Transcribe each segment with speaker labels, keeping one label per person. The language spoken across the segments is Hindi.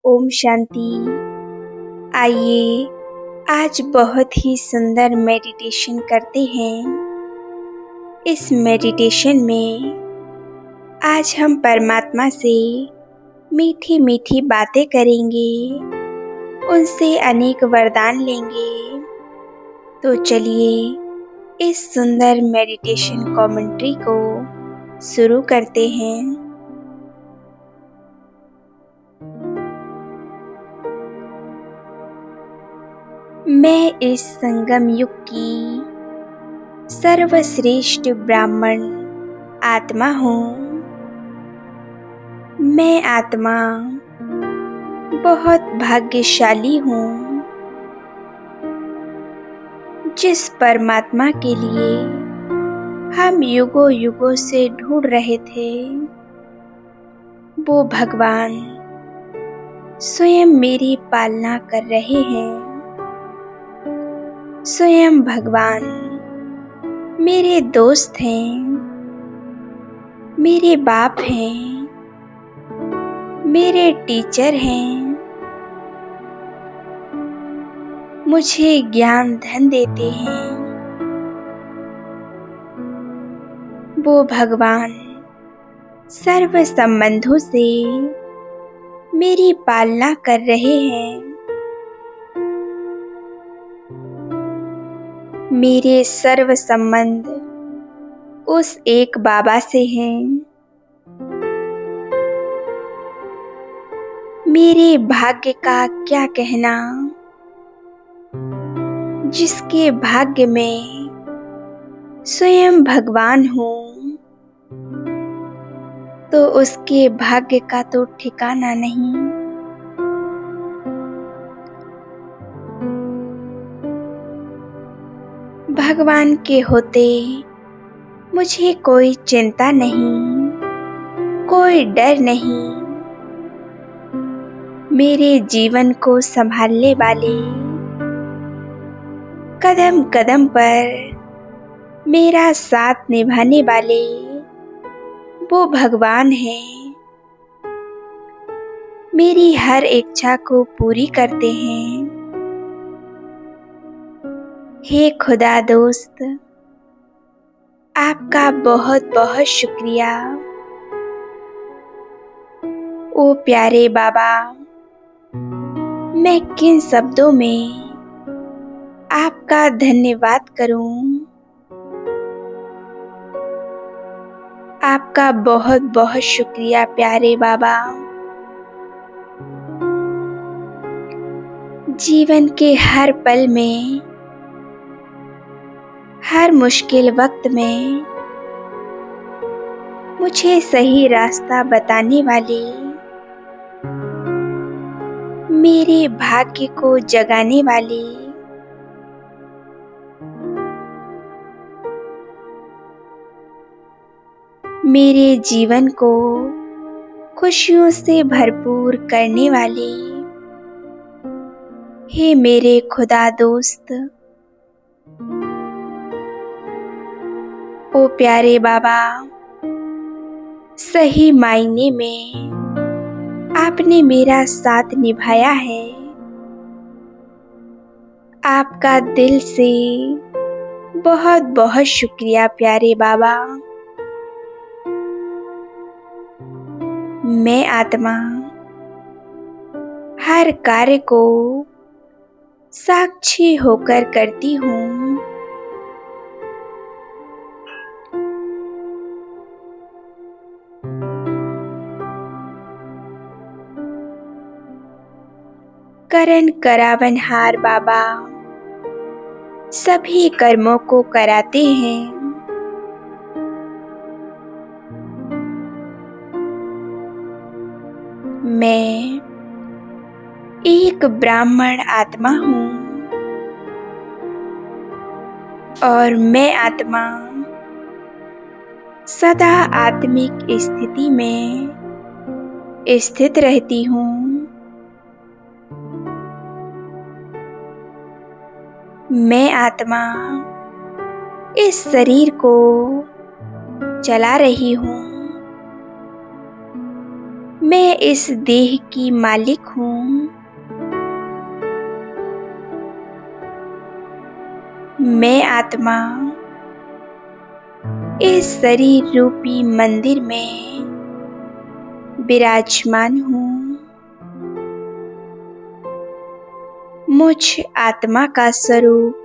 Speaker 1: ओम शांति। आइए आज बहुत ही सुंदर मेडिटेशन करते हैं। इस मेडिटेशन में आज हम परमात्मा से मीठी मीठी बातें करेंगे, उनसे अनेक वरदान लेंगे। तो चलिए इस सुंदर मेडिटेशन कमेंट्री को शुरू करते हैं। मैं इस संगम युग की सर्वश्रेष्ठ ब्राह्मण आत्मा हूँ। मैं आत्मा बहुत भाग्यशाली हूँ, जिस परमात्मा के लिए हम युगों युगों से ढूंढ रहे थे, वो भगवान स्वयं मेरी पालना कर रहे हैं। स्वयं भगवान मेरे दोस्त हैं, मेरे बाप हैं, मेरे टीचर हैं। मुझे ज्ञान धन देते हैं। वो भगवान सर्व संबंधों से मेरी पालना कर रहे हैं। मेरे सर्व संबंध उस एक बाबा से हैं। मेरे भाग्य का क्या कहना, जिसके भाग्य में स्वयं भगवान हूँ, तो उसके भाग्य का तो ठिकाना नहीं। भगवान के होते मुझे कोई चिंता नहीं, कोई डर नहीं। मेरे जीवन को संभालने वाले, कदम कदम पर मेरा साथ निभाने वाले वो भगवान हैं। मेरी हर इच्छा को पूरी करते हैं। हे खुदा दोस्त, आपका बहुत बहुत शुक्रिया। ओ प्यारे बाबा, मैं किन शब्दों में आपका धन्यवाद करूं। आपका बहुत बहुत शुक्रिया प्यारे बाबा। जीवन के हर पल में, हर मुश्किल वक्त में मुझे सही रास्ता बताने वाले, मेरे भाग्य को जगाने वाले, मेरे जीवन को खुशियों से भरपूर करने वाले, हे मेरे खुदा दोस्त। ओ प्यारे बाबा, सही मायने में आपने मेरा साथ निभाया है। आपका दिल से बहुत बहुत शुक्रिया प्यारे बाबा। मैं आत्मा हर कार्य को साक्षी होकर करती हूँ। करन करावनहार बाबा सभी कर्मों को कराते हैं। मैं एक ब्राह्मण आत्मा हूँ, और मैं आत्मा सदा आत्मिक स्थिति में स्थित रहती हूँ। मैं आत्मा इस शरीर को चला रही हूँ। मैं इस देह की मालिक हूँ। मैं आत्मा इस शरीर रूपी मंदिर में विराजमान हूँ। मुझ आत्मा का स्वरूप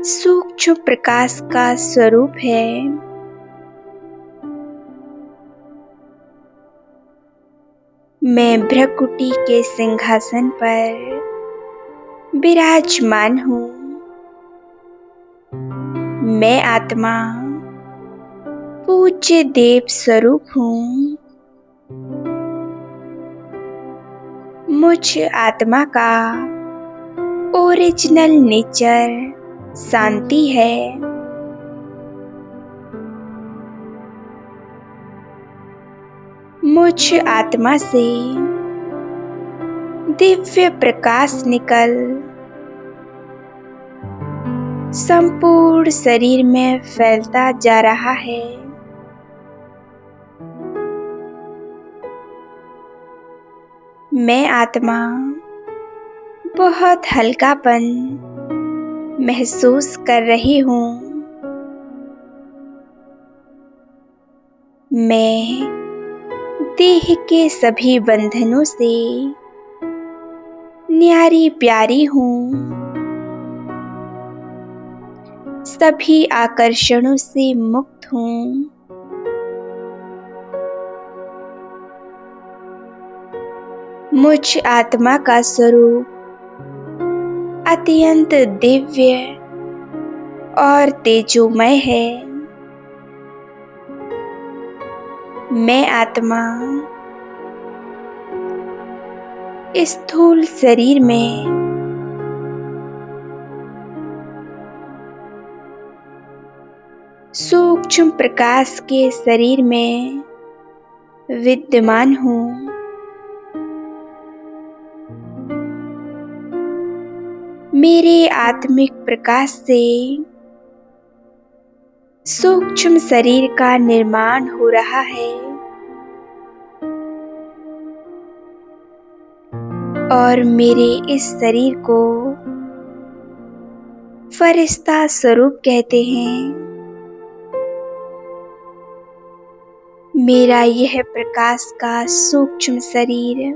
Speaker 1: सूक्ष्म प्रकाश का स्वरूप है। मैं भ्रकुटी के सिंहासन पर विराजमान हूँ। मैं आत्मा पूज्य देव स्वरूप हूँ। मुझ आत्मा का ओरिजिनल नेचर शांति है। मुझ आत्मा से दिव्य प्रकाश निकल संपूर्ण शरीर में फैलता जा रहा है। मैं आत्मा बहुत हल्कापन महसूस कर रही हूँ। मैं देह के सभी बंधनों से न्यारी प्यारी हूँ। सभी आकर्षणों से मुक्त हूँ। मुझ आत्मा का स्वरूप अत्यंत दिव्य और तेजोमय है। मैं आत्मा स्थूल शरीर में सूक्ष्म प्रकाश के शरीर में विद्यमान हूँ। मेरे आत्मिक प्रकाश से सूक्ष्म शरीर का निर्माण हो रहा है और मेरे इस शरीर को फरिश्ता स्वरूप कहते हैं। मेरा यह प्रकाश का सूक्ष्म शरीर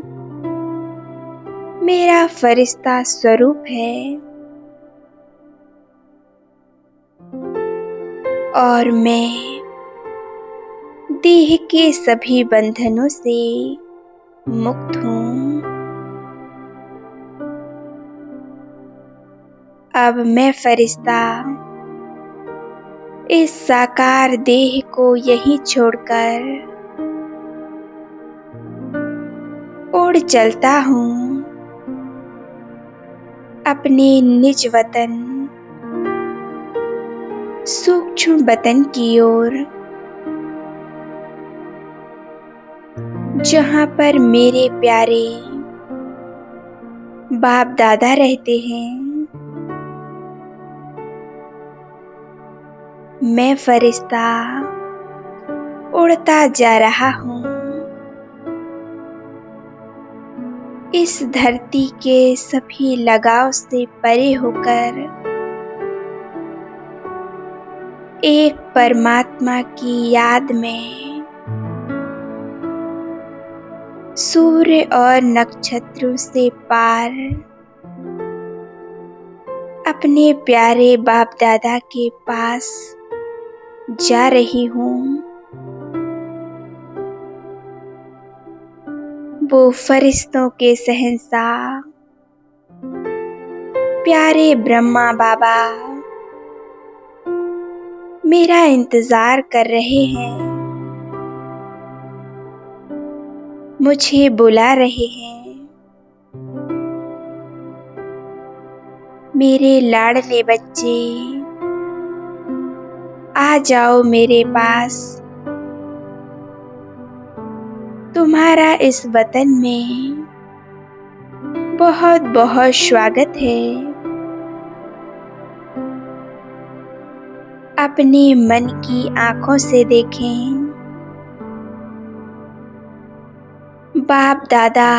Speaker 1: मेरा फरिश्ता स्वरूप है और मैं देह के सभी बंधनों से मुक्त हूँ। अब मैं फरिश्ता इस साकार देह को यहीं छोड़कर उड़ चलता हूँ अपने निज वतन सूक्ष्म वतन की ओर, जहाँ पर मेरे प्यारे बाप दादा रहते हैं। मैं फरिश्ता उड़ता जा रहा हूँ इस धरती के सभी लगाव से परे होकर एक परमात्मा की याद में सूर्य और नक्षत्रों से पार अपने प्यारे बाप दादा के पास जा रही हूँ। वो फरिश्तों के शहंशाह प्यारे ब्रह्मा बाबा मेरा इंतजार कर रहे हैं, मुझे बुला रहे हैं। मेरे लाडले बच्चे आ जाओ मेरे पास। तुम्हारा इस वतन में बहुत बहुत स्वागत है। अपने मन की आंखों से देखें, बाप दादा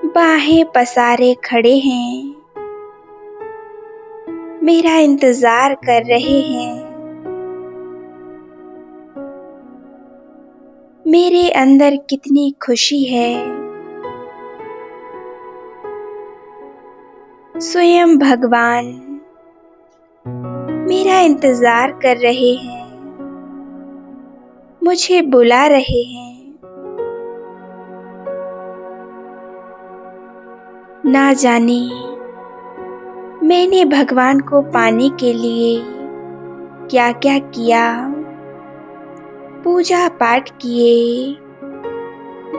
Speaker 1: बाहें पसारे खड़े हैं, मेरा इंतजार कर रहे हैं। मेरे अंदर कितनी खुशी है, स्वयं भगवान मेरा इंतजार कर रहे हैं, मुझे बुला रहे हैं। ना जाने मैंने भगवान को पाने के लिए क्या क्या किया, पूजा पाठ किए,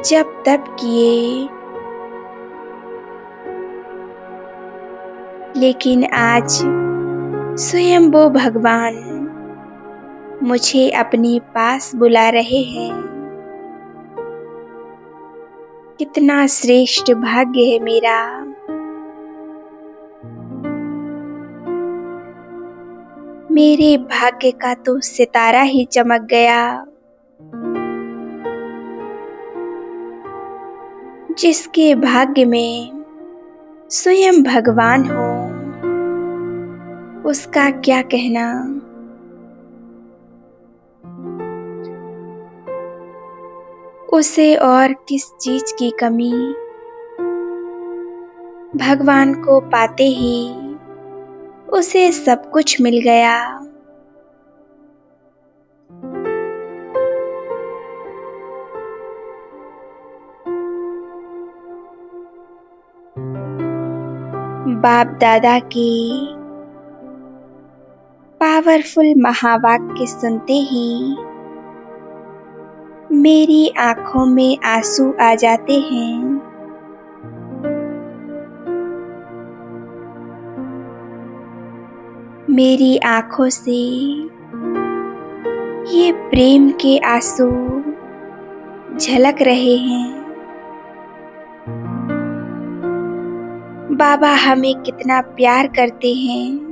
Speaker 1: जप तप किए, लेकिन आज स्वयं वो भगवान मुझे अपने पास बुला रहे हैं। कितना श्रेष्ठ भाग्य है मेरा। मेरे भाग्य का तो सितारा ही चमक गया। जिसके भाग्य में स्वयं भगवान हो, उसका क्या कहना। उसे और किस चीज की कमी। भगवान को पाते ही उसे सब कुछ मिल गया। बाप दादा की पावरफुल महावाक्य सुनते ही मेरी आंखों में आंसू आ जाते हैं। मेरी आंखों से ये प्रेम के आंसू झलक रहे हैं। बाबा हमें कितना प्यार करते हैं।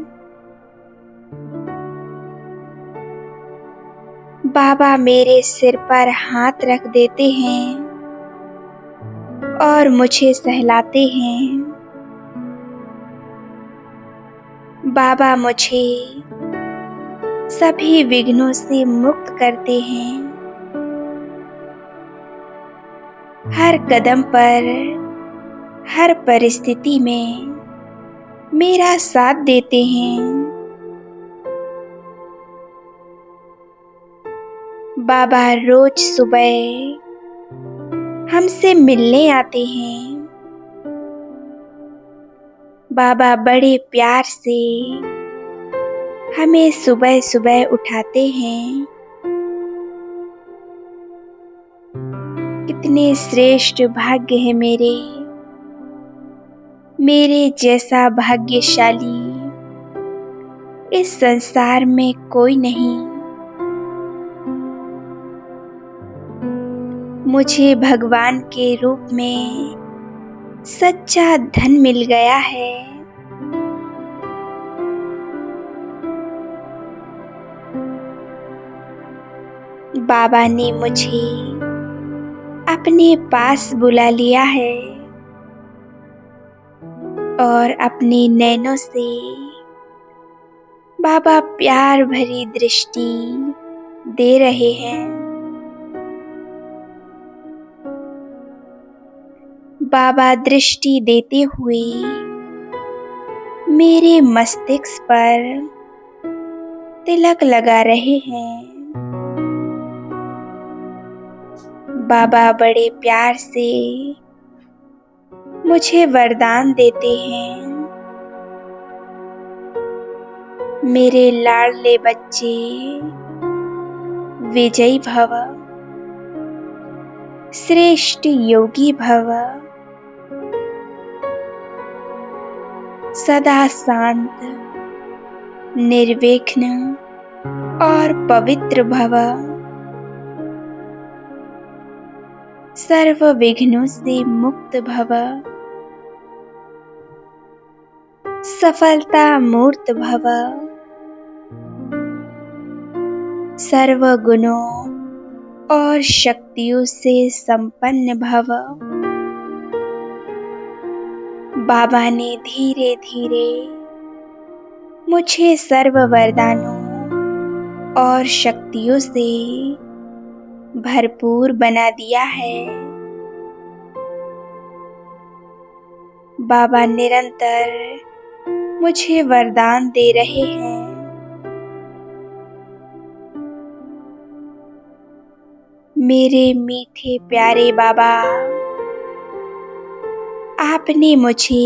Speaker 1: बाबा मेरे सिर पर हाथ रख देते हैं और मुझे सहलाते हैं। बाबा मुझे सभी विघ्नों से मुक्त करते हैं। हर कदम पर, हर परिस्थिति में मेरा साथ देते हैं। बाबा रोज सुबह हमसे मिलने आते हैं। बाबा बड़े प्यार से हमें सुबह सुबह उठाते हैं। कितने श्रेष्ठ भाग्य है मेरे। मेरे जैसा भाग्यशाली इस संसार में कोई नहीं। मुझे भगवान के रूप में सच्चा धन मिल गया है। बाबा ने मुझे अपने पास बुला लिया है और अपने नैनों से बाबा प्यार भरी दृष्टि दे रहे हैं। बाबा दृष्टि देते हुए मेरे मस्तिष्क पर तिलक लगा रहे हैं। बाबा बड़े प्यार से मुझे वरदान देते हैं। मेरे लाडले बच्चे विजयी भव, श्रेष्ठ योगी भव, सदा शांत, निर्विघ्न और पवित्र भव। सर्व विघ्नों से मुक्त भव। सफलता मूर्त भव। सर्व गुणों और शक्तियों से संपन्न भव। बाबा ने धीरे धीरे मुझे सर्व वरदानों और शक्तियों से भरपूर बना दिया है। बाबा निरंतर मुझे वरदान दे रहे हैं। मेरे मीठे प्यारे बाबा, आपने मुझे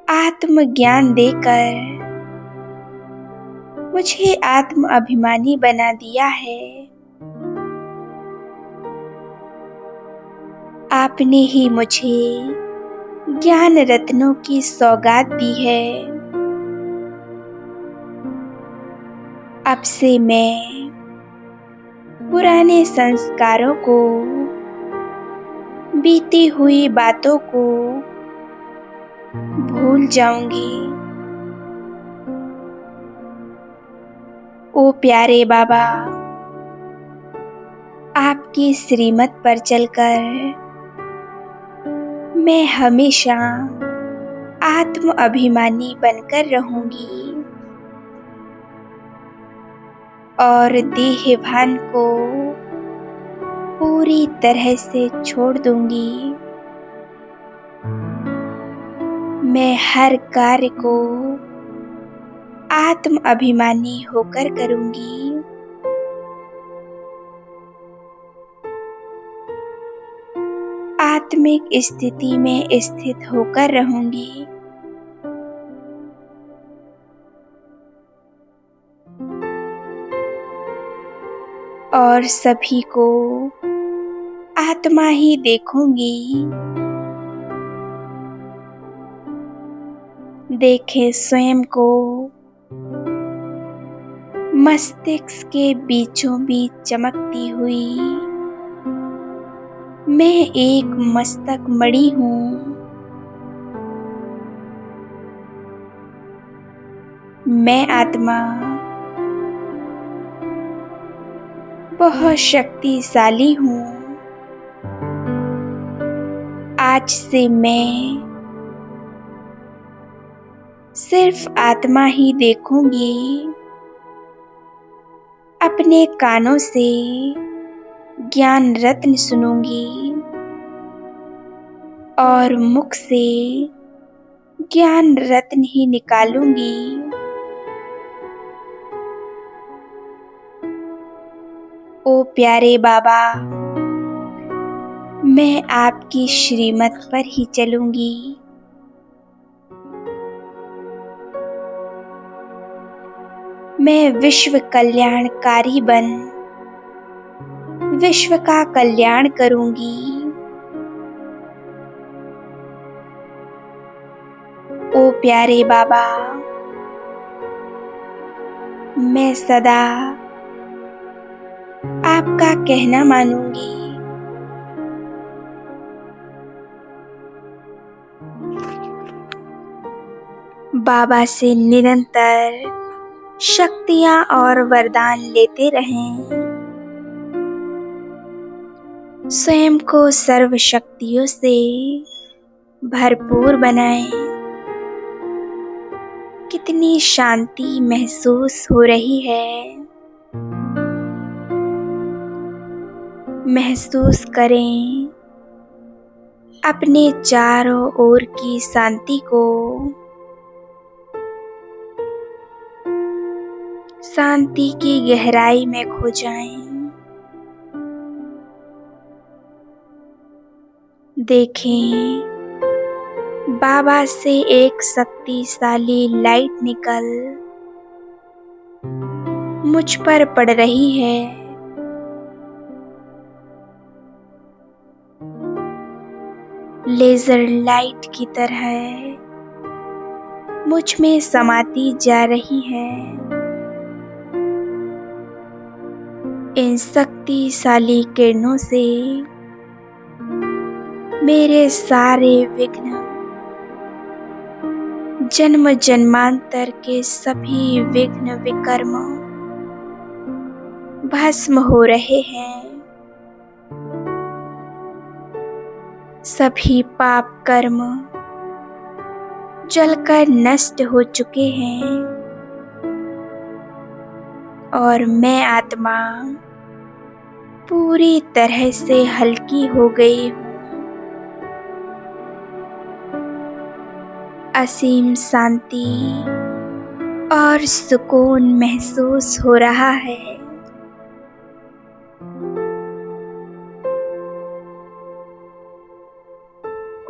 Speaker 1: आत्मज्ञान देकर मुझे आत्म अभिमानी बना दिया है। आपने ही मुझे ज्ञान रत्नों की सौगात दी है। अब से मैं पुराने संस्कारों को, बीती हुई बातों को भूल जाऊंगी। ओ प्यारे बाबा, आपकी श्रीमत पर चलकर मैं हमेशा आत्म अभिमानी बनकर रहूंगी और देहभान को पूरी तरह से छोड़ दूंगी। मैं हर कार्य को आत्म अभिमानी होकर करूंगी। आत्मिक स्थिति में स्थित होकर रहूंगी। और सभी को आत्मा ही देखूंगी। देखें स्वयं को मस्तिष्क के बीचों बीच चमकती हुई। मैं एक मस्तक मणि हूँ। मैं आत्मा बहुत शक्तिशाली हूँ। आज से मैं सिर्फ आत्मा ही देखूंगी। अपने कानों से ज्ञान रत्न सुनूंगी और मुख से ज्ञान रत्न ही निकालूंगी। ओ प्यारे बाबा, मैं आपकी श्रीमत पर ही चलूंगी। मैं विश्व कल्याणकारी बन विश्व का कल्याण करूंगी। ओ प्यारे बाबा, मैं सदा आपका कहना मानूंगी। बाबा से निरंतर शक्तियां और वरदान लेते रहें। स्वयं को सर्व शक्तियों से भरपूर बनाएं। कितनी शांति महसूस हो रही है। महसूस करें अपने चारों ओर की शांति को। शांति की गहराई में खो जाएं। देखें बाबा से एक शक्तिशाली लाइट निकल मुझ पर पड़ रही है। लेजर लाइट की तरह मुझ में समाती जा रही है। इन शक्तिशाली किरणों से मेरे सारे विघ्न, जन्म जन्मांतर के सभी विघ्न विकर्म भस्म हो रहे हैं। सभी पाप कर्म जलकर नष्ट हो चुके हैं और मैं आत्मा पूरी तरह से हल्की हो गई हूँ। असीम शांति और सुकून महसूस हो रहा है।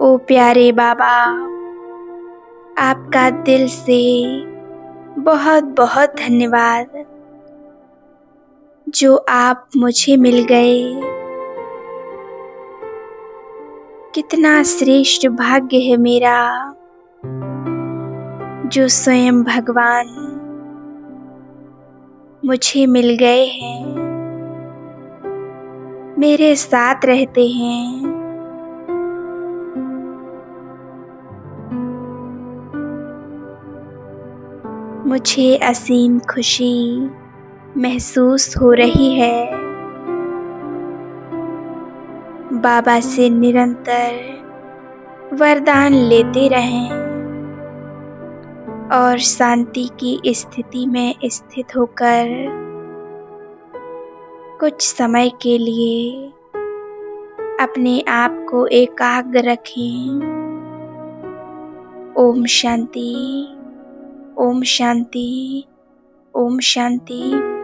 Speaker 1: ओ प्यारे बाबा, आपका दिल से बहुत बहुत धन्यवाद जो आप मुझे मिल गए। कितना श्रेष्ठ भाग्य है मेरा जो स्वयं भगवान मुझे मिल गए हैं, मेरे साथ रहते हैं। मुझे असीम खुशी महसूस हो रही है। बाबा से निरंतर वरदान लेते रहें और शांति की स्थिति में स्थित होकर कुछ समय के लिए अपने आप को एकाग्र रखें। ओम शांति, ओम शांति, ओम शांति।